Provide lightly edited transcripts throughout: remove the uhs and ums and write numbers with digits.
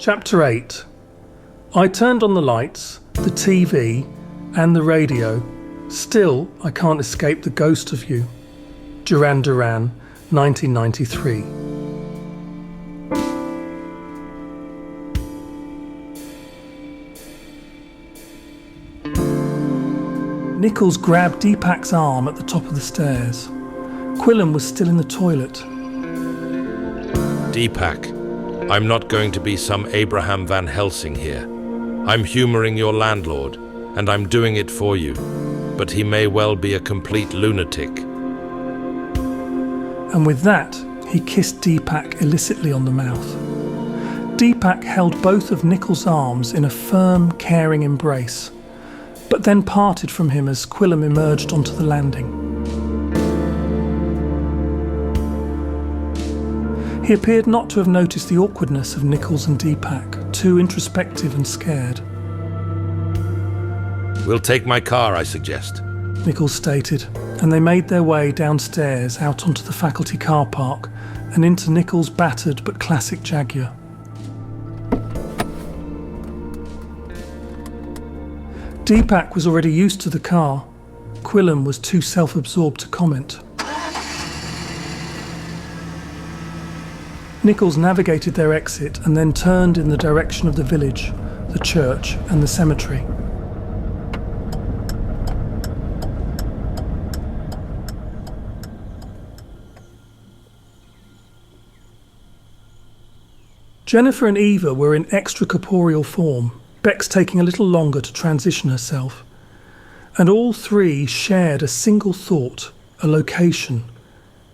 Chapter 8. I turned on the lights, the TV and the radio. Still, I can't escape the ghost of you. Duran Duran, 1993. Nichols grabbed Deepak's arm at the top of the stairs. Quillen was still in the toilet. Deepak, I'm not going to be some Abraham Van Helsing here. I'm humouring your landlord, and I'm doing it for you. But he may well be a complete lunatic. And with that, he kissed Deepak illicitly on the mouth. Deepak held both of Nichols' arms in a firm, caring embrace, but then parted from him as Quillen emerged onto the landing. He appeared not to have noticed the awkwardness of Nichols and Deepak, too introspective and scared. We'll take my car, I suggest, Nichols stated, and they made their way downstairs out onto the faculty car park and into Nichols' battered but classic Jaguar. Deepak was already used to the car. Quillen was too self-absorbed to comment. Nichols navigated their exit and then turned in the direction of the village, the church and the cemetery. Jennifer and Eva were in extracorporeal form, Bex taking a little longer to transition herself, and all three shared a single thought, a location,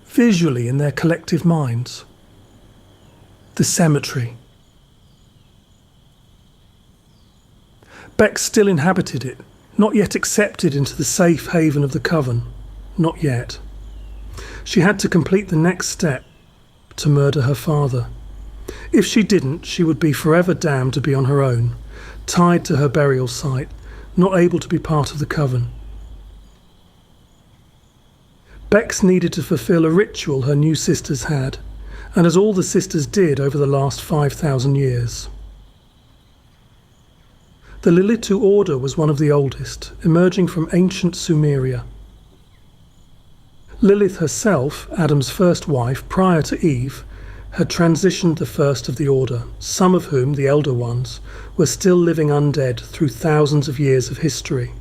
visually in their collective minds. The cemetery. Bex still inhabited it, not yet accepted into the safe haven of the coven, not yet. She had to complete the next step, to murder her father. If she didn't, she would be forever damned to be on her own, tied to her burial site, not able to be part of the coven. Bex needed to fulfill a ritual her new sisters had, and as all the sisters did over the last 5,000 years. The Lilitu order was one of the oldest, emerging from ancient Sumeria. Lilith herself, Adam's first wife prior to Eve, had transitioned the first of the order, some of whom, the elder ones, were still living undead through thousands of years of history.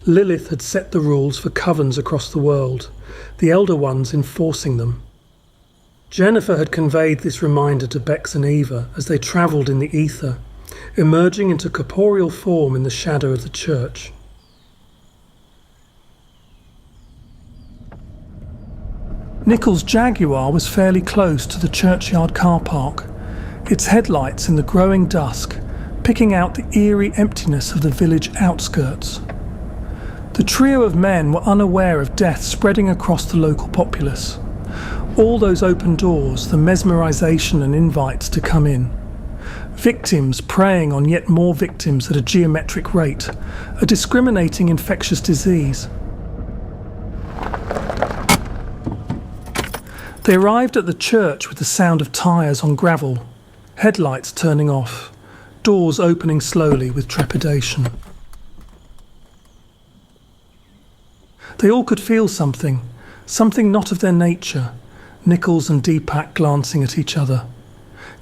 Lilith had set the rules for covens across the world, the elder ones enforcing them. Jennifer had conveyed this reminder to Bex and Eva as they travelled in the ether, emerging into corporeal form in the shadow of the church. Nichols' Jaguar was fairly close to the churchyard car park, its headlights in the growing dusk picking out the eerie emptiness of the village outskirts. The trio of men were unaware of death spreading across the local populace. All those open doors, the mesmerisation and invites to come in. Victims preying on yet more victims at a geometric rate, a discriminating infectious disease. They arrived at the church with the sound of tyres on gravel, headlights turning off, doors opening slowly with trepidation. They all could feel something not of their nature, Nichols and Deepak glancing at each other,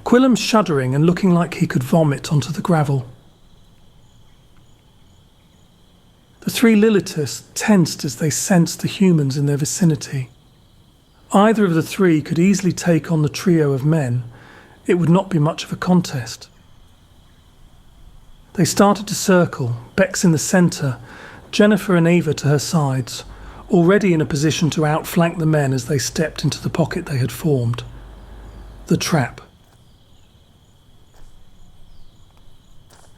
Quillen shuddering and looking like he could vomit onto the gravel. The three Lilithus tensed as they sensed the humans in their vicinity. Either of the three could easily take on the trio of men. It would not be much of a contest. They started to circle, Bex in the centre, Jennifer and Eva to her sides, already in a position to outflank the men as they stepped into the pocket they had formed. The trap.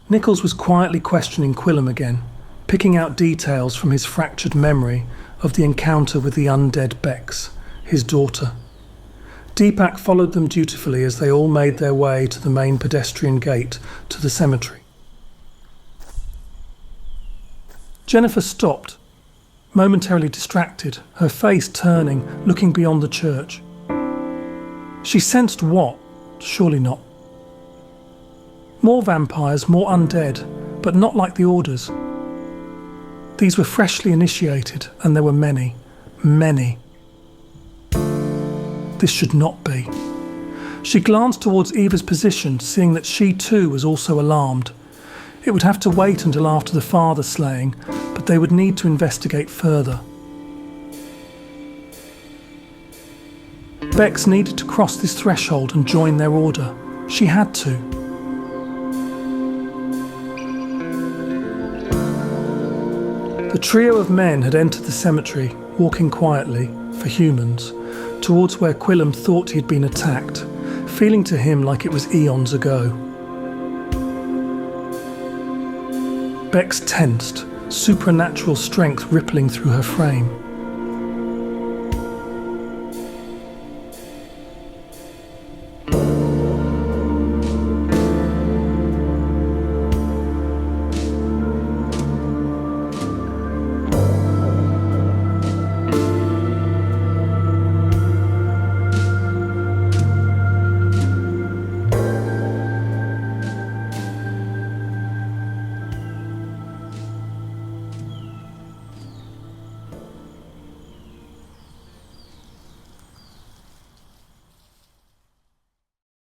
Nichols was quietly questioning Quillen again, picking out details from his fractured memory of the encounter with the undead Bex, his daughter. Deepak followed them dutifully as they all made their way to the main pedestrian gate to the cemetery. Jennifer stopped, momentarily distracted, her face turning, looking beyond the church. She sensed what, Surely not. More vampires, more undead, but not like the orders. These were freshly initiated, and there were many, many. This should not be. She glanced towards Eva's position, seeing that she too was also alarmed. It would have to wait until after the father slaying, but they would need to investigate further. Bex needed to cross this threshold and join their order. She had to. The trio of men had entered the cemetery, walking quietly, for humans, towards where Quillam thought he'd been attacked, feeling to him like it was eons ago. Bex tensed, supernatural strength rippling through her frame.